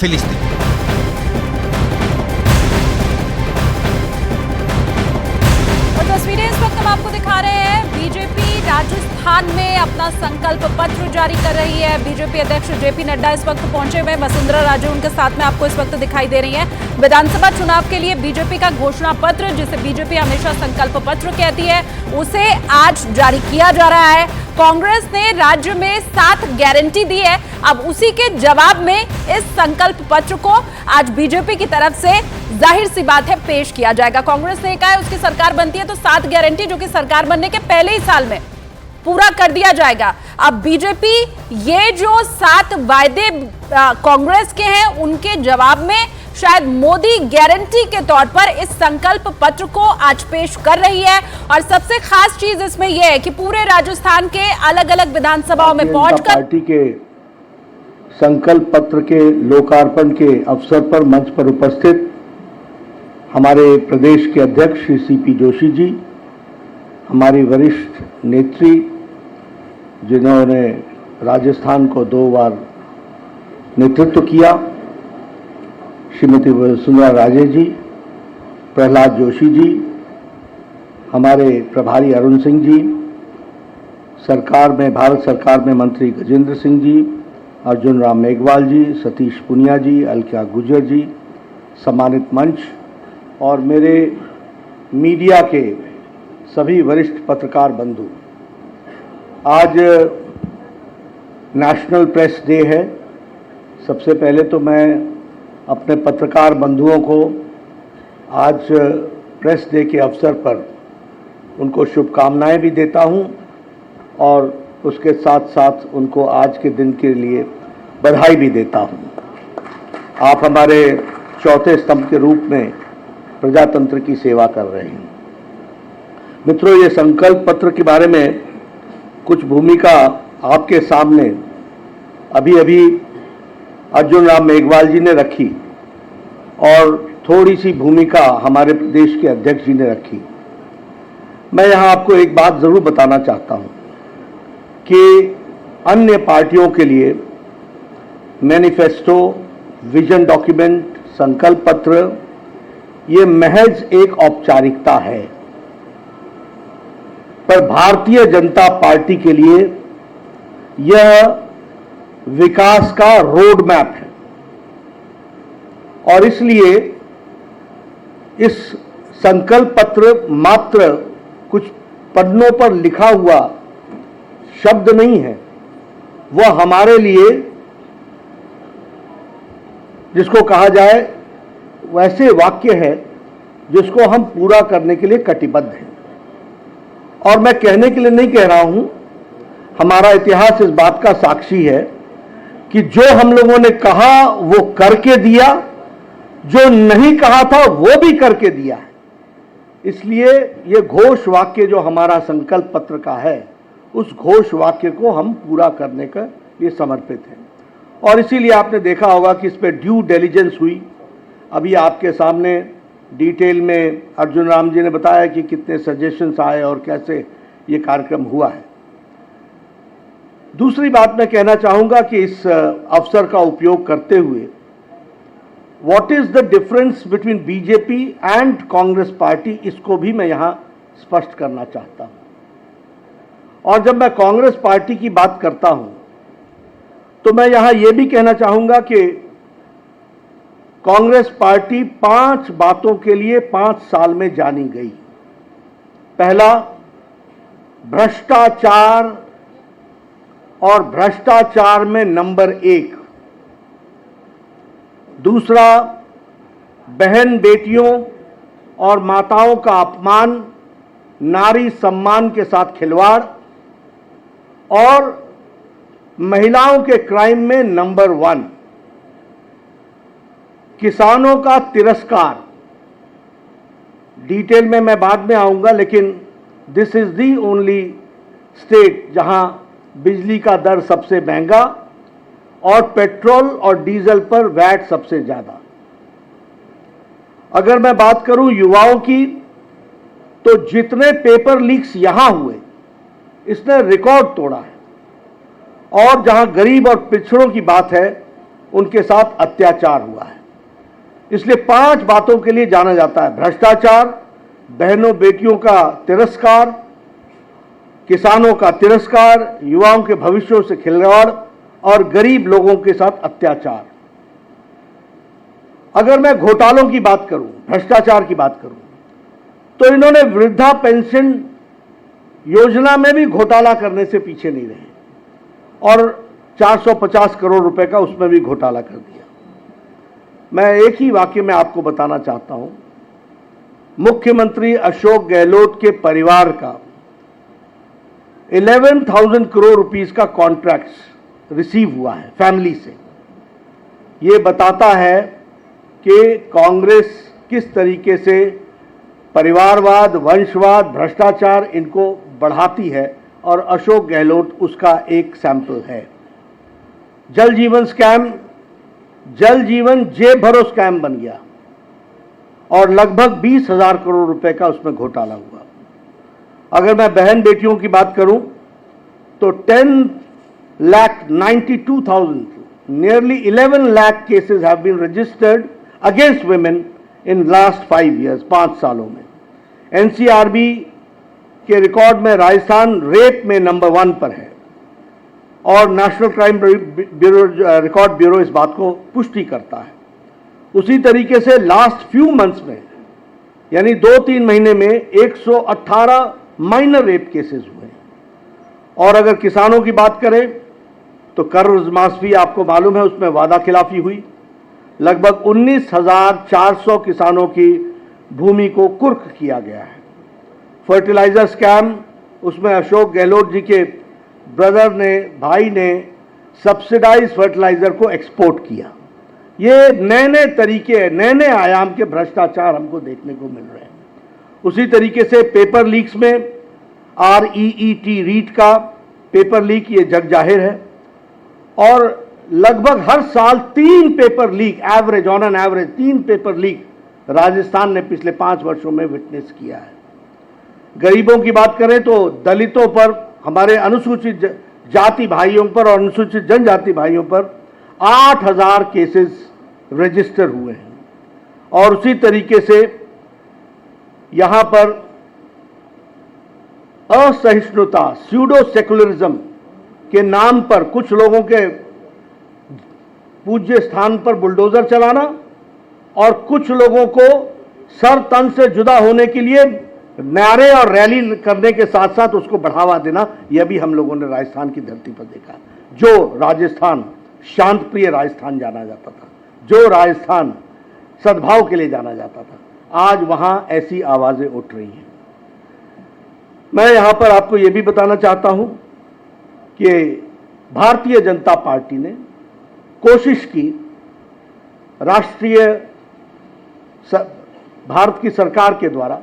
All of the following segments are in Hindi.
फिलिस्तीन। और तस्वीरें इस वक्त हम आपको दिखा रहे हैं। बीजेपी राजस्थान में अपना संकल्प पत्र जारी कर रही है। बीजेपी अध्यक्ष जेपी नड्डा इस वक्त पहुंचे हुए, वसुंधरा राजे उनके साथ में आपको इस वक्त दिखाई दे रही हैं। विधानसभा चुनाव के लिए बीजेपी का घोषणा पत्र, जिसे बीजेपी हमेशा संकल्प पत्र कहती है, उसे आज जारी किया जा रहा है। कांग्रेस ने राज्य में 7 गारंटी दी है। अब उसी के जवाब में इस संकल्प पत्र को आज बीजेपी की तरफ से जाहिर सी बात है पेश किया जाएगा। कांग्रेस ने कहा है उसकी सरकार बनती है तो 7 गारंटी जो कि सरकार बनने के पहले ही साल में पूरा कर दिया जाएगा। अब बीजेपी ये जो 7 वायदे कांग्रेस के हैं उनके जवाब में शायद मोदी गारंटी के तौर पर इस संकल्प पत्र को आज पेश कर रही है। और सबसे खास चीज इसमें यह है कि पूरे राजस्थान के अलग अलग विधानसभाओं में पहुंचकर पार्टी के संकल्प पत्र के लोकार्पण के अवसर पर मंच पर उपस्थित हमारे प्रदेश के अध्यक्ष श्री सीपी जोशी जी, हमारी वरिष्ठ नेत्री जिन्होंने राजस्थान को 2 बार नेतृत्व किया, श्रीमती वसुंधरा राजे जी, प्रहलाद जोशी जी, हमारे प्रभारी अरुण सिंह जी, सरकार में भारत सरकार में मंत्री गजेंद्र सिंह जी, अर्जुन राम मेघवाल जी, सतीश पुनिया जी, अलका गुजर जी, सम्मानित मंच और मेरे मीडिया के सभी वरिष्ठ पत्रकार बंधु। आज नेशनल प्रेस डे है। सबसे पहले तो मैं अपने पत्रकार बंधुओं को आज प्रेस डे के अवसर पर उनको शुभकामनाएं भी देता हूं और उसके साथ साथ उनको आज के दिन के लिए बधाई भी देता हूं। आप हमारे चौथे स्तंभ के रूप में प्रजातंत्र की सेवा कर रहे हैं। मित्रों, ये संकल्प पत्र के बारे में कुछ भूमिका आपके सामने अभी अर्जुन राम मेघवाल जी ने रखी और थोड़ी सी भूमिका हमारे प्रदेश के अध्यक्ष जी ने रखी। मैं यहाँ आपको एक बात जरूर बताना चाहता हूँ कि अन्य पार्टियों के लिए मैनिफेस्टो, विजन डॉक्यूमेंट, संकल्प पत्र ये महज एक औपचारिकता है, पर भारतीय जनता पार्टी के लिए यह विकास का रोड मैप है। और इसलिए इस संकल्प पत्र मात्र कुछ पन्नों पर लिखा हुआ शब्द नहीं है, वह हमारे लिए जिसको कहा जाए वैसे वाक्य है जिसको हम पूरा करने के लिए कटिबद्ध हैं। और मैं कहने के लिए नहीं कह रहा हूं, हमारा इतिहास इस बात का साक्षी है कि जो हम लोगों ने कहा वो करके दिया, जो नहीं कहा था वो भी करके दिया है। इसलिए ये घोष वाक्य जो हमारा संकल्प पत्र का है, उस घोष वाक्य को हम पूरा करने का लिए समर्पित हैं। और इसीलिए आपने देखा होगा कि इस पर ड्यू डिलिजेंस हुई। अभी आपके सामने डिटेल में अर्जुन राम जी ने बताया कि कितने सजेशंस आए और कैसे ये कार्यक्रम हुआ है। दूसरी बात मैं कहना चाहूँगा कि इस अवसर का उपयोग करते हुए what is the difference between BJP and Congress party, इसको भी मैं यहाँ स्पष्ट करना चाहता हूँ। और जब मैं कांग्रेस पार्टी की बात करता हूँ तो मैं यहाँ ये भी कहना चाहूँगा कि कांग्रेस पार्टी 5 बातों के लिए 5 साल में जानी गई। पहला, भ्रष्टाचार और भ्रष्टाचार में नंबर 1। दूसरा, बहन बेटियों और माताओं का अपमान, नारी सम्मान के साथ खिलवाड़, और महिलाओं के क्राइम में नंबर 1, किसानों का तिरस्कार। डिटेल में मैं बाद में आऊंगा, लेकिन this is the only state जहां बिजली का दर सबसे महंगा और पेट्रोल और डीजल पर वैट सबसे ज्यादा। अगर मैं बात करूं युवाओं की, तो जितने पेपर लीक्स यहां हुए इसने रिकॉर्ड तोड़ा है। और जहां गरीब और पिछड़ों की बात है, उनके साथ अत्याचार हुआ है। इसलिए 5 बातों के लिए जाना जाता है: भ्रष्टाचार, बहनों बेटियों का तिरस्कार, किसानों का तिरस्कार, युवाओं के भविष्यों से खिलवाड़ और गरीब लोगों के साथ अत्याचार। अगर मैं घोटालों की बात करूं, भ्रष्टाचार की बात करूं, तो इन्होंने वृद्धा पेंशन योजना में भी घोटाला करने से पीछे नहीं रहे और 450 करोड़ रुपए का उसमें भी घोटाला कर दिया। मैं एक ही वाक्य में आपको बताना चाहता हूं, मुख्यमंत्री अशोक गहलोत के परिवार का 11,000 करोड़ रुपीस का कॉन्ट्रैक्ट रिसीव हुआ है फैमिली से। ये बताता है कि कांग्रेस किस तरीके से परिवारवाद, वंशवाद, भ्रष्टाचार इनको बढ़ाती है और अशोक गहलोत उसका एक सैंपल है। जल जीवन स्कैम, जल जीवन जेब भरो स्कैम बन गया और लगभग 20,000 करोड़ रुपए का उसमें घोटाला हुआ। अगर मैं बहन बेटियों की बात करूं तो 10,92,000, nearly 11 lakh cases have been registered against women in last 5 years, 5 सालों में। एनसीआरबी के रिकॉर्ड में राजस्थान रेप में नंबर 1 पर है और national crime bureau record bureau इस बात को पुष्टि करता है। उसी तरीके से लास्ट फ्यू मंथ्स में, यानी 2-3 महीने में 118 माइनर रेप केसेस हुए। और अगर किसानों की बात करें तो कर्जमाफी आपको मालूम है, उसमें वादा खिलाफी हुई। लगभग 19,400 किसानों की भूमि को कुर्क किया गया है। फर्टिलाइजर स्कैम, उसमें अशोक गहलोत जी के ब्रदर ने, भाई ने सब्सिडाइज फर्टिलाइजर को एक्सपोर्ट किया। ये नए नए तरीके, नए नए आयाम के भ्रष्टाचार हमको देखने को मिल रहे हैं। उसी तरीके से पेपर लीक्स में REET रीट का पेपर लीक ये जग जाहिर है और लगभग हर साल 3 paper leak average, on an average 3 paper leak Rajasthan ने पिछले 5 वर्षों में विटनेस किया है। गरीबों की बात करें तो दलितों पर, हमारे अनुसूचित जाति भाइयों पर और अनुसूचित जनजाति भाइयों पर 8,000 केसेस रजिस्टर हुए हैं। और उसी तरीके से यहां पर असहिष्णुता, स्यूडो सेकुलरिज्म के नाम पर कुछ लोगों के पूज्य स्थान पर बुलडोजर चलाना और कुछ लोगों को सर तन से जुदा होने के लिए नारे और रैली करने के साथ साथ उसको बढ़ावा देना, यह भी हम लोगों ने राजस्थान की धरती पर देखा। जो राजस्थान शांत प्रिय राजस्थान जाना जाता था, जो राजस्थान सद्भाव के लिए जाना जाता था, आज वहां ऐसी आवाजें उठ रही हैं। मैं यहां पर आपको यह भी बताना चाहता हूं कि भारतीय जनता पार्टी ने कोशिश की, राष्ट्रीय भारत की सरकार के द्वारा,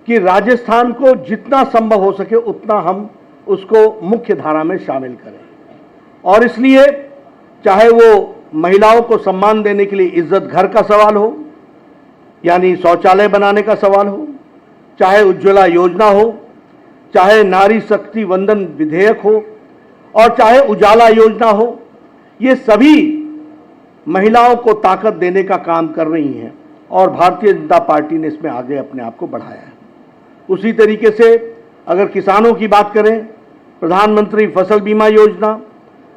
कि राजस्थान को जितना संभव हो सके उतना हम उसको मुख्य धारा में शामिल करें। और इसलिए चाहे वो महिलाओं को सम्मान देने के लिए इज्जत घर का सवाल हो, यानी शौचालय बनाने का सवाल हो, चाहे उज्ज्वला योजना हो, चाहे नारी शक्ति वंदन विधेयक हो और चाहे उजाला योजना हो, ये सभी महिलाओं को ताकत देने का काम कर रही हैं और भारतीय जनता पार्टी ने इसमें आगे अपने आप को बढ़ाया है। उसी तरीके से अगर किसानों की बात करें, प्रधानमंत्री फसल बीमा योजना,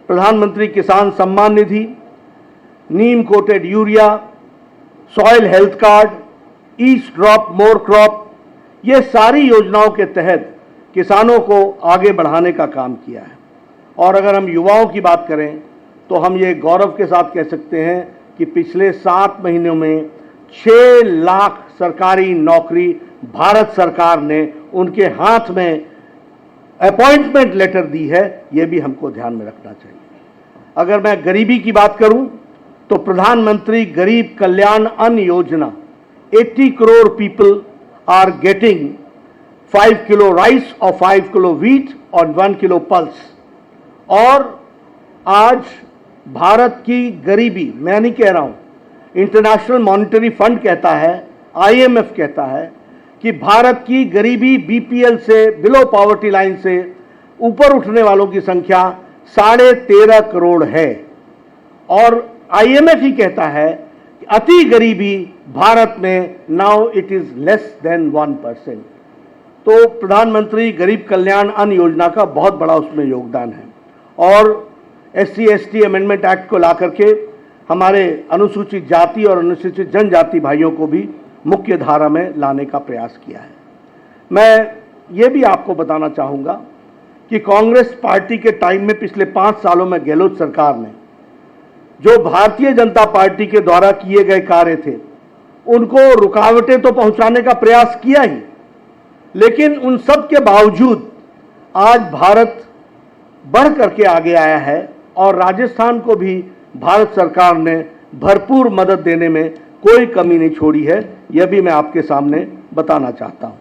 Pradhan Mantri Kisan Samman Nidhi, neem coated urea, soil health card, each drop more crop, ये सारी योजनाओं के तहत किसानों को आगे बढ़ाने का काम किया है। और अगर हम युवाओं की बात करें तो हम ये गौरव के साथ कह सकते हैं कि पिछले 7 महीनों में 6 लाख सरकारी नौकरी भारत सरकार ने उनके हाथ में अपॉइंटमेंट लेटर दी है, ये भी हमको ध्यान में रखना चाहिए। अगर मैं गरीबी की बात करूं तो प्रधानमंत्री गरीब कल्याण Anna Yojana, 80 crore people are getting 5 kilo rice और 5 किलो व्हीट और 1 किलो पल्स। और आज भारत की गरीबी, मैं नहीं कह रहा हूं, इंटरनेशनल मॉनेटरी फंड कहता है, IMF कहता है कि भारत की गरीबी BPL से, बिलो पॉवर्टी लाइन से ऊपर उठने वालों की संख्या 13.5 करोड़ है। और IMF ही कहता है कि अति गरीबी भारत में now it is less than 1%। तो प्रधानमंत्री गरीब कल्याण अन्न योजना का बहुत बड़ा उसमें योगदान है। और SC/ST अमेंडमेंट एक्ट को ला करके हमारे अनुसूचित जाति और अनुसूचित जनजाति भाइयों को भी मुख्य धारा में लाने का प्रयास किया है। मैं ये भी आपको बताना चाहूँगा कि कांग्रेस पार्टी के टाइम में पिछले 5 सालों में गहलोत सरकार ने जो भारतीय जनता पार्टी के द्वारा किए गए कार्य थे उनको रुकावटें तो पहुंचाने का प्रयास किया ही, लेकिन उन सब के बावजूद आज भारत बढ़ करके आगे आया है और राजस्थान को भी भारत सरकार ने भरपूर मदद देने में कोई कमी नहीं छोड़ी है। यह भी मैं आपके सामने बताना चाहता हूं।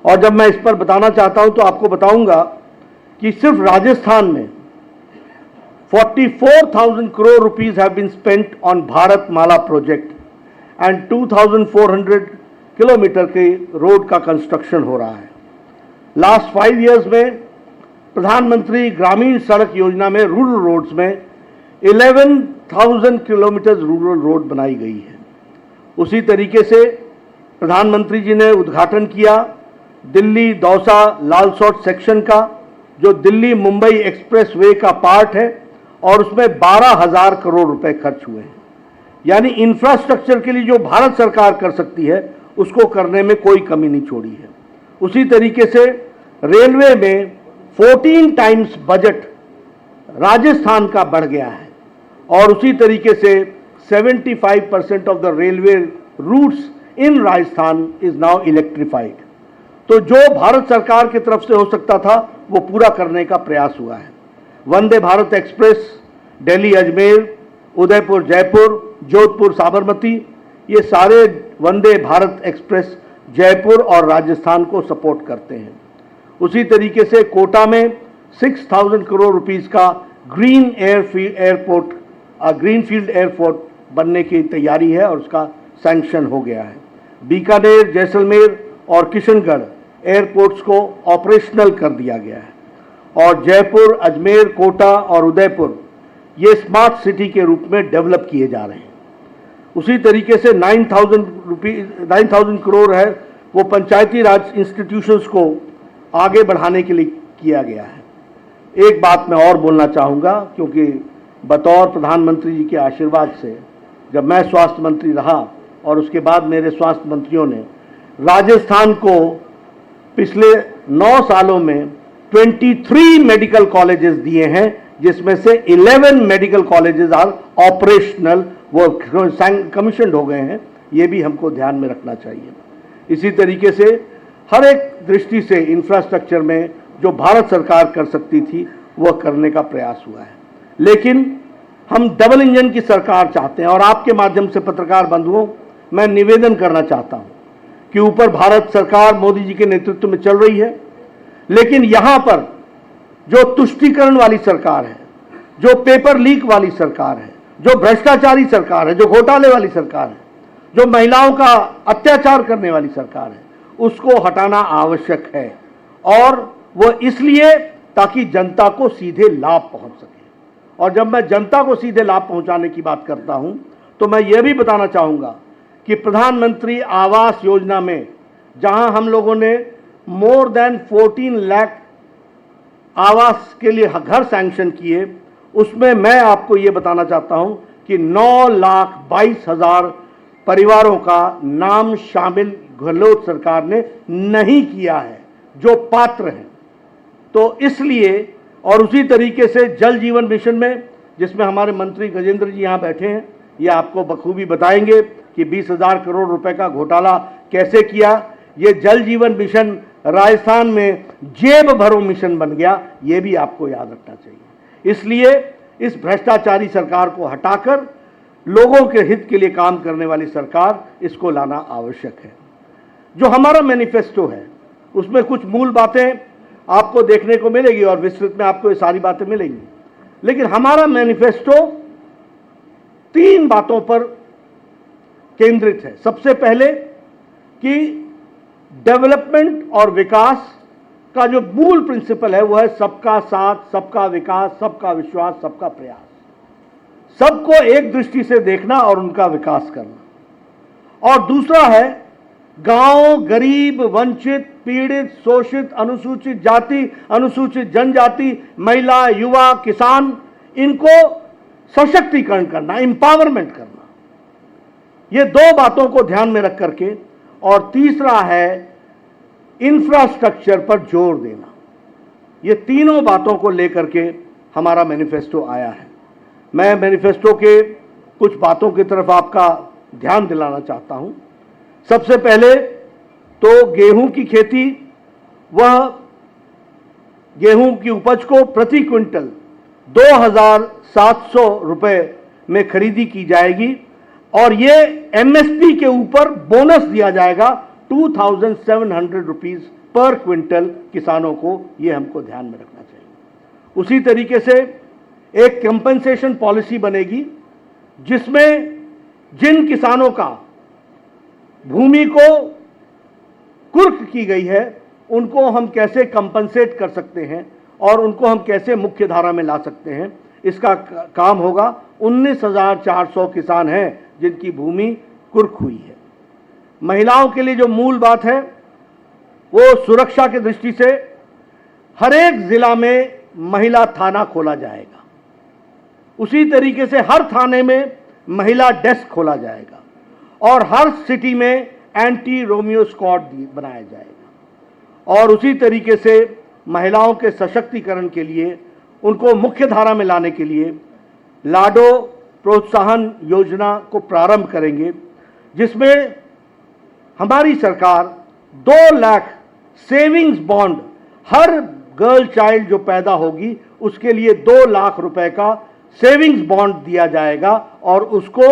और जब मैं इस पर बताना चाहता हूं तो आपको बताऊंगा कि सिर्फ राजस्थान में 44,000 crore rupees have been spent on Bharat Mala project and 2,400 kilometre के रोड का कंस्ट्रक्शन हो रहा है। लास्ट 5 इयर्स में प्रधानमंत्री ग्रामीण सड़क योजना में रूरल रोड्स में 11,000 किलोमीटर रूरल रोड बनाई गई है। उसी तरीके से प्रधानमंत्री जी ने उद्घाटन किया दिल्ली दौसा लालसोट सेक्शन का, जो दिल्ली मुंबई एक्सप्रेस वे का पार्ट है और उसमें 12,000 करोड़ रुपए खर्च हुए हैं। यानी इंफ्रास्ट्रक्चर के लिए जो भारत सरकार कर सकती है उसको करने में कोई कमी नहीं छोड़ी है। उसी तरीके से रेलवे में 14 टाइम्स बजट राजस्थान का बढ़ गया है और उसी तरीके से 75% of the railway routes in Rajasthan is now electrified. तो जो भारत सरकार की तरफ से हो सकता था वो पूरा करने का प्रयास हुआ है। वंदे भारत एक्सप्रेस दिल्ली अजमेर, उदयपुर जयपुर, जोधपुर साबरमती, ये सारे वंदे भारत एक्सप्रेस जयपुर और राजस्थान को सपोर्ट करते हैं। उसी तरीके से कोटा में 6,000 करोड़ रुपीस का ग्रीनफील्ड एयरपोर्ट बनने की तैयारी है और उसका सैंक्शन हो गया है। बीकानेर, जैसलमेर और किशनगढ़ एयरपोर्ट्स को ऑपरेशनल कर दिया गया है और जयपुर, अजमेर, कोटा और उदयपुर ये स्मार्ट सिटी के रूप में डेवलप किए जा रहे हैं। उसी तरीके से 9,000 करोड़ है वो पंचायती राज इंस्टीट्यूशंस को आगे बढ़ाने के लिए किया गया है। एक बात मैं और बोलना चाहूँगा, क्योंकि बतौर प्रधानमंत्री जी के आशीर्वाद से जब मैं स्वास्थ्य मंत्री रहा और उसके बाद मेरे स्वास्थ्य मंत्रियों ने राजस्थान को पिछले 9 सालों में 23 मेडिकल कॉलेजेस दिए हैं, जिसमें से 11 मेडिकल कॉलेजेस आर ऑपरेशनल, वो कमीशन्ड हो गए हैं। ये भी हमको ध्यान में रखना चाहिए। इसी तरीके से हर एक दृष्टि से इंफ्रास्ट्रक्चर में जो भारत सरकार कर सकती थी वह करने का प्रयास हुआ है। लेकिन हम डबल इंजन की सरकार चाहते हैं और आपके माध्यम से पत्रकार बंधुओं मैं निवेदन करना चाहता हूं कि ऊपर भारत सरकार मोदी जी के नेतृत्व में चल रही है, लेकिन यहां पर जो तुष्टीकरण वाली सरकार है, जो पेपर लीक वाली सरकार है, जो भ्रष्टाचारी सरकार है, जो घोटाले वाली सरकार है, जो महिलाओं का अत्याचार करने वाली सरकार है, उसको हटाना आवश्यक है। और वो इसलिए ताकि जनता को सीधे लाभ पहुंच सके। और जब मैं जनता को सीधे लाभ पहुंचाने की बात करता हूं तो मैं ये भी बताना चाहूंगा कि प्रधानमंत्री आवास योजना में जहां हम लोगों ने मोर देन 14 लाख आवास के लिए घर सैंक्शन किए, उसमें मैं आपको ये बताना चाहता हूं कि 9,22,000 परिवारों का नाम शामिल गहलोत सरकार ने नहीं किया है जो पात्र हैं। तो इसलिए, और उसी तरीके से जल जीवन मिशन में, जिसमें हमारे मंत्री गजेंद्र जी यहाँ बैठे हैं, ये आपको बखूबी बताएंगे कि 20,000 करोड़ रुपए का घोटाला कैसे किया। ये जल जीवन मिशन राजस्थान में जेब भरो मिशन बन गया, ये भी आपको याद रखना चाहिए। इसलिए इस भ्रष्टाचारी सरकार को हटाकर लोगों के हित के लिए काम करने वाली सरकार, इसको लाना आवश्यक है। जो हमारा मैनिफेस्टो है उसमें कुछ मूल बातें आपको देखने को मिलेगी और विस्तृत में आपको ये सारी बातें मिलेंगी, लेकिन हमारा मैनिफेस्टो 3 बातों पर केंद्रित है। सबसे पहले कि डेवलपमेंट और विकास का जो मूल प्रिंसिपल है वो है सबका साथ, सबका विकास, सबका विश्वास, सबका प्रयास। सबको एक दृष्टि से देखना और उनका विकास करना। और दूसरा है गांव, गरीब, वंचित, पीड़ित, शोषित, अनुसूचित जाति, अनुसूचित जनजाति, महिला, युवा, किसान, इनको सशक्तिकरण करना, एम्पावरमेंट करना। ये दो बातों को ध्यान में रख करके, और तीसरा है इंफ्रास्ट्रक्चर पर जोर देना। ये तीनों बातों को लेकर के हमारा मैनिफेस्टो आया है। मैं मैनिफेस्टो के कुछ बातों की तरफ आपका ध्यान दिलाना चाहता हूं। सबसे पहले तो गेहूं की खेती, वह गेहूं की उपज को प्रति क्विंटल 2,700 रुपए में खरीदी की जाएगी, और ये एमएसपी के ऊपर बोनस दिया जाएगा 2,700 रुपीज पर क्विंटल किसानों को। ये हमको ध्यान में रखना चाहिए। उसी तरीके से एक कंपनसेशन पॉलिसी बनेगी जिसमें जिन किसानों का भूमि को कुर्क की गई है उनको हम कैसे कंपनसेट कर सकते हैं और उनको हम कैसे मुख्य धारा में ला सकते हैं, इसका काम होगा। 19,400 किसान हैं जिनकी भूमि कुर्क हुई है। महिलाओं के लिए जो मूल बात है वो सुरक्षा की दृष्टि से हर एक जिला में महिला थाना खोला जाएगा। उसी तरीके से हर थाने में महिला डेस्क खोला जाएगा, और हर सिटी में एंटी रोमियो स्क्वाड बनाया जाएगा। और उसी तरीके से महिलाओं के सशक्तिकरण के लिए, उनको मुख्य धारा में लाने के लिए लाडो प्रोत्साहन योजना को प्रारंभ करेंगे, जिसमें हमारी सरकार 2 लाख सेविंग्स बॉन्ड हर गर्ल चाइल्ड जो पैदा होगी उसके लिए 2 लाख रुपए का सेविंग्स बॉन्ड दिया जाएगा, और उसको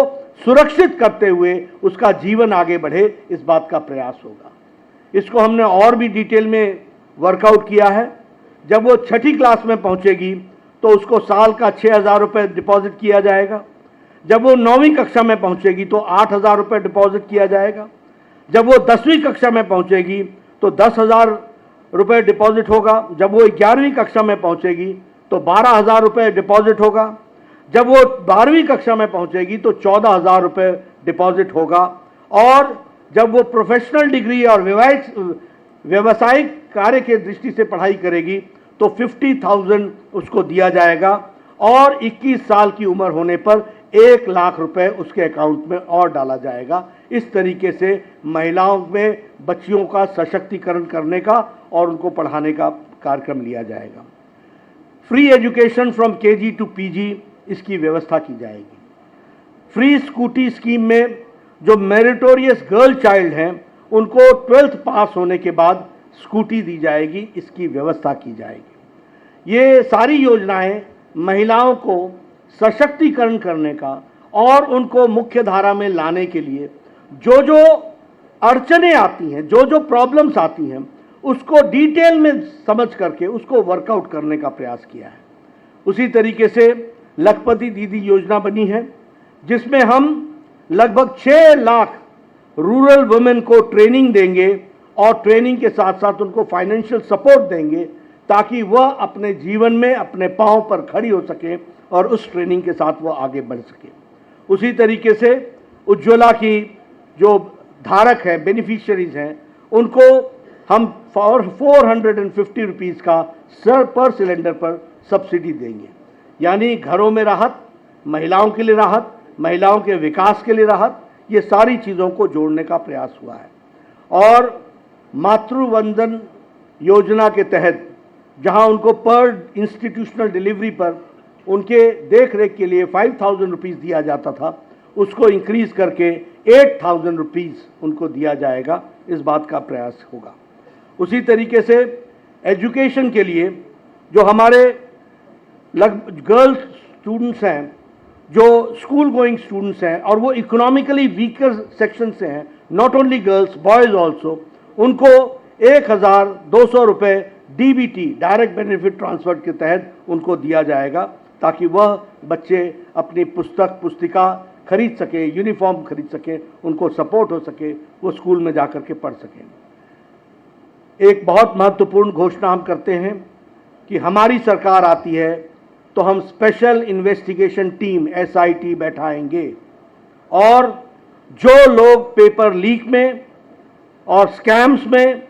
सुरक्षित करते हुए उसका जीवन आगे बढ़े, इस बात का प्रयास होगा। इसको हमने और भी डिटेल में वर्कआउट किया है। जब वो 6ठी क्लास में पहुंचेगी तो उसको साल का 6,000 रुपये डिपॉजिट किया जाएगा। जब वो 9वीं कक्षा में पहुंचेगी तो 8,000 रुपये डिपॉजिट किया जाएगा। जब वो 10वीं कक्षा में पहुंचेगी तो 10,000 रुपये डिपॉजिट होगा। जब वो 11वीं कक्षा में पहुंचेगी तो 12,000 रुपये डिपॉजिट होगा। जब वो 12वीं कक्षा में पहुंचेगी तो 14,000 रुपये डिपॉजिट होगा। और जब वो प्रोफेशनल डिग्री और व्यावसायिक कार्य के दृष्टि से पढ़ाई करेगी तो 50,000 उसको दिया जाएगा, और 21 साल की उम्र होने पर 1 लाख रुपए उसके अकाउंट में और डाला जाएगा। इस तरीके से महिलाओं में बच्चियों का सशक्तिकरण करने का और उनको पढ़ाने का कार्यक्रम लिया जाएगा। Free education from KG to PG, इसकी व्यवस्था की जाएगी। फ्री स्कूटी स्कीम में जो मेरिटोरियस गर्ल चाइल्ड हैं उनको 12th पास होने के बाद स्कूटी दी जाएगी, इसकी व्यवस्था की जाएगी। ये सारी योजनाएं महिलाओं को सशक्तिकरण करने का और उनको मुख्य धारा में लाने के लिए जो जो अड़चनें आती हैं, जो जो प्रॉब्लम्स आती हैं, उसको डिटेल में समझ करके उसको वर्कआउट करने का प्रयास किया है। उसी तरीके से लखपति दीदी योजना बनी है, जिसमें हम लगभग 6 लाख रूरल वुमेन को ट्रेनिंग देंगे, और ट्रेनिंग के साथ साथ उनको फाइनेंशियल सपोर्ट देंगे ताकि वह अपने जीवन में अपने पांव पर खड़ी हो सके और उस ट्रेनिंग के साथ वो आगे बढ़ सके। उसी तरीके से उज्ज्वला की जो धारक हैं, बेनिफिशियरीज हैं, उनको हम 450 रुपीज़ का पर सिलेंडर पर सब्सिडी देंगे। यानी घरों में राहत, महिलाओं के लिए राहत, महिलाओं के विकास के लिए राहत, ये सारी चीज़ों को जोड़ने का प्रयास हुआ है। और मातृवंदन योजना के तहत जहां उनको पर इंस्टीट्यूशनल डिलीवरी पर उनके देख रेख के लिए 5,000 रुपीज़ दिया जाता था, उसको इंक्रीज करके 8,000 रुपीज़ उनको दिया जाएगा। इस बात का प्रयास होगा। उसी तरीके से एजुकेशन के लिए जो हमारे गर्ल्स स्टूडेंट्स हैं, जो स्कूल गोइंग स्टूडेंट्स हैं और वो इकोनॉमिकली वीकर सेक्शन से हैं, not only girls, boys also, उनको 1,200 रुपये डीबीटी, डायरेक्ट बेनिफिट ट्रांसफर के तहत उनको दिया जाएगा, ताकि वह बच्चे अपनी पुस्तिका खरीद सके, यूनिफॉर्म खरीद सके, उनको सपोर्ट हो सके, वो स्कूल में जाकर के पढ़ सकें। एक बहुत महत्वपूर्ण घोषणा हम करते हैं कि हमारी सरकार आती है तो हम स्पेशल इन्वेस्टिगेशन टीम SIT बैठाएंगे और जो लोग पेपर लीक में और स्कैम्स में,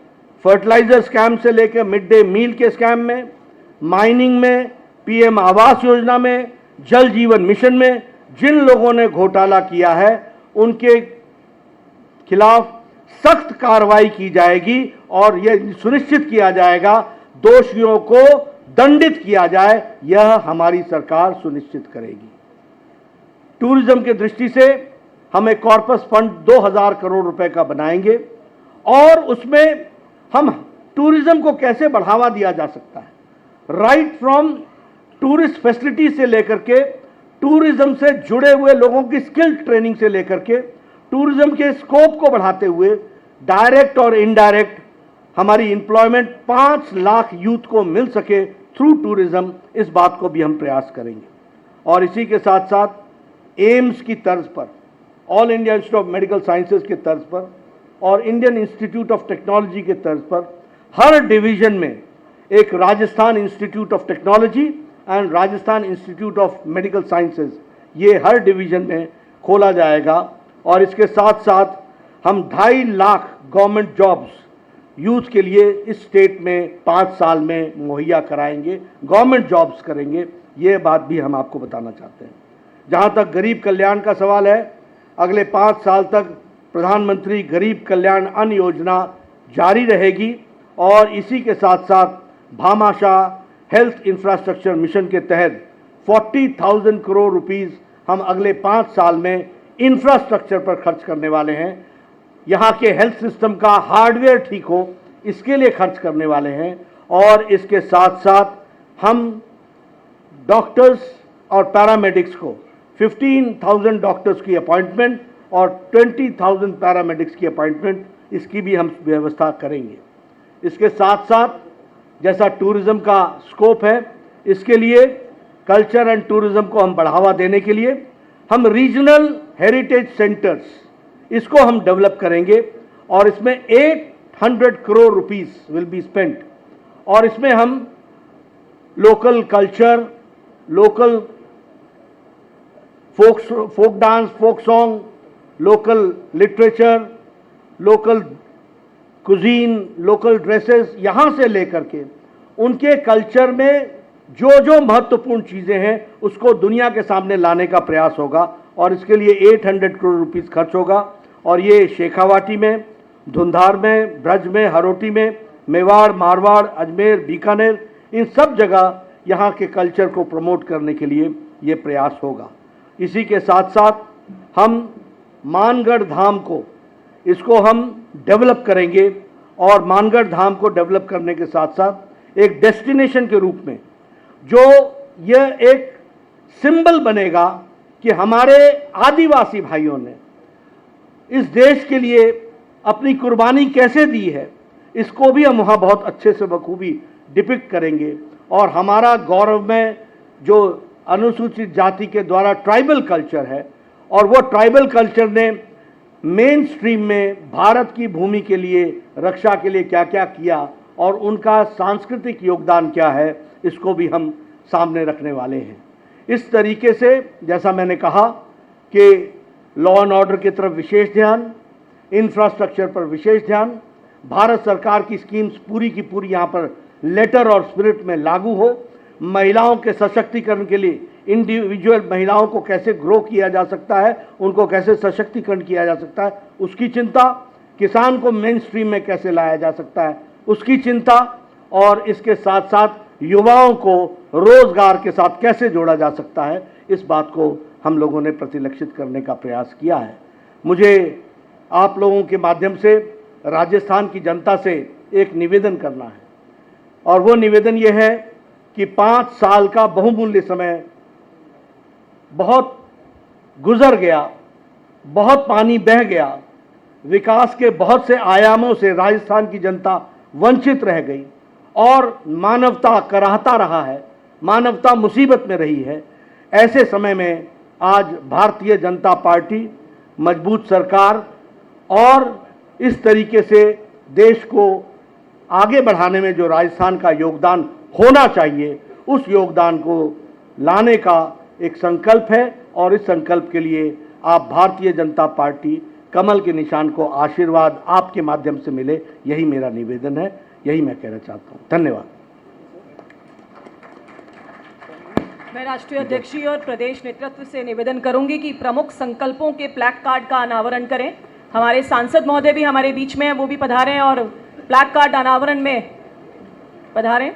फर्टिलाइजर स्कैम से लेकर मिड डे मील के स्कैम में, माइनिंग में, PM आवास योजना में, जल जीवन मिशन में जिन लोगों ने घोटाला किया है उनके खिलाफ सख्त कार्रवाई की जाएगी और यह सुनिश्चित किया जाएगा दोषियों को दंडित किया जाए। यह हमारी सरकार सुनिश्चित करेगी। टूरिज्म की दृष्टि से हम एक कॉर्पस फंड 2000 करोड़ रुपए का बनाएंगे और उसमें हम टूरिज्म को कैसे बढ़ावा दिया जा सकता है, राइट फ्रॉम टूरिस्ट फैसिलिटी से लेकर के टूरिज्म से जुड़े हुए लोगों की स्किल ट्रेनिंग से लेकर के टूरिज्म के स्कोप को बढ़ाते हुए डायरेक्ट और इनडायरेक्ट हमारी एम्प्लॉयमेंट 5 लाख यूथ को मिल सके थ्रू टूरिज्म, इस बात को भी हम प्रयास करेंगे। और इसी के साथ साथ एम्स की तर्ज पर, all India institute of medical sciences के तर्ज पर और इंडियन इंस्टीट्यूट ऑफ टेक्नोलॉजी के तर्ज पर हर डिवीजन में एक Rajasthan institute of technology and Rajasthan institute of medical sciences, ये हर डिवीजन में खोला जाएगा। और इसके साथ साथ हम 2.5 लाख गवर्नमेंट जॉब्स यूथ के लिए इस स्टेट में 5 साल में मुहैया कराएंगे, गवर्नमेंट जॉब्स करेंगे। ये बात भी हम आपको बताना चाहते हैं। जहाँ तक गरीब कल्याण का सवाल है, अगले 5 साल तक प्रधानमंत्री गरीब कल्याण अन्न योजना जारी रहेगी और इसी के साथ साथ भामाशाह हेल्थ इंफ्रास्ट्रक्चर मिशन के तहत 40,000 करोड़ रुपीस हम अगले 5 साल में इंफ्रास्ट्रक्चर पर खर्च करने वाले हैं। यहाँ के हेल्थ सिस्टम का हार्डवेयर ठीक हो, इसके लिए खर्च करने वाले हैं। और इसके साथ साथ हम डॉक्टर्स और पैरामेडिक्स को 15,000 डॉक्टर्स की अपॉइंटमेंट और 20,000 पैरामेडिक्स की अपॉइंटमेंट, इसकी भी हम व्यवस्था करेंगे। इसके साथ साथ जैसा टूरिज्म का स्कोप है, इसके लिए कल्चर एंड टूरिज्म को हम बढ़ावा देने के लिए हम रीजनल हेरिटेज सेंटर्स, इसको हम डेवलप करेंगे और इसमें 800 crore rupees will be spent. और इसमें हम local culture, local folk dance, folk song, local literature, local cuisine, local dresses, यहाँ से लेकर के उनके कल्चर में जो जो महत्वपूर्ण चीज़ें हैं उसको दुनिया के सामने लाने का प्रयास होगा। और इसके लिए 800 करोड़ रुपीस खर्च होगा। और ये शेखावाटी में, धुंधार में, ब्रज में, हरोटी में, मेवाड़, मारवाड़, अजमेर, बीकानेर, इन सब जगह यहाँ के कल्चर को प्रमोट करने के लिए ये प्रयास होगा। इसी के साथ साथ हम मानगढ़ धाम को, इसको हम डेवलप करेंगे और मानगढ़ धाम को डेवलप करने के साथ साथ एक डेस्टिनेशन के रूप में जो यह एक सिंबल बनेगा कि हमारे आदिवासी भाइयों ने इस देश के लिए अपनी कुर्बानी कैसे दी है, इसको भी हम वहाँ बहुत अच्छे से बखूबी डिपिक्ट करेंगे। और हमारा गौरव में जो अनुसूचित जाति के द्वारा ट्राइबल कल्चर है, और वो ट्राइबल कल्चर ने मेन स्ट्रीम में भारत की भूमि के लिए, रक्षा के लिए क्या क्या किया और उनका सांस्कृतिक योगदान क्या है, इसको भी हम सामने रखने वाले हैं। इस तरीके से जैसा मैंने कहा कि लॉ एंड ऑर्डर की तरफ विशेष ध्यान, इंफ्रास्ट्रक्चर पर विशेष ध्यान, भारत सरकार की स्कीम्स पूरी की पूरी यहाँ पर लेटर और स्पिरिट में लागू हो, महिलाओं के सशक्तिकरण के लिए इंडिविजुअल महिलाओं को कैसे ग्रो किया जा सकता है, उनको कैसे सशक्तिकरण किया जा सकता है, उसकी चिंता, किसान को मेन स्ट्रीम में कैसे लाया जा सकता है, उसकी चिंता, और इसके साथ साथ युवाओं को रोजगार के साथ कैसे जोड़ा जा सकता है, इस बात को हम लोगों ने प्रतिलक्षित करने का प्रयास किया है। मुझे आप लोगों के माध्यम से राजस्थान की जनता से एक निवेदन करना है, और वो निवेदन ये है कि 5 साल का बहुमूल्य समय बहुत गुजर गया, बहुत पानी बह गया, विकास के बहुत से आयामों से राजस्थान की जनता वंचित रह गई और मानवता कराहता रहा है, मानवता मुसीबत में रही है। ऐसे समय में आज भारतीय जनता पार्टी, मजबूत सरकार और इस तरीके से देश को आगे बढ़ाने में जो राजस्थान का योगदान होना चाहिए, उस योगदान को लाने का एक संकल्प है और इस संकल्प के लिए आप भारतीय जनता पार्टी कमल के निशान को आशीर्वाद आपके माध्यम से मिले, यही मेरा निवेदन है, यही मैं कहना चाहता हूँ। धन्यवाद। मैं राष्ट्रीय अध्यक्ष जी और प्रदेश नेतृत्व से निवेदन करूंगी कि प्रमुख संकल्पों के प्लैक कार्ड का अनावरण करें। हमारे सांसद महोदय भी हमारे बीच में हैं, वो भी पधारें और प्लैक कार्ड अनावरण में पधारें।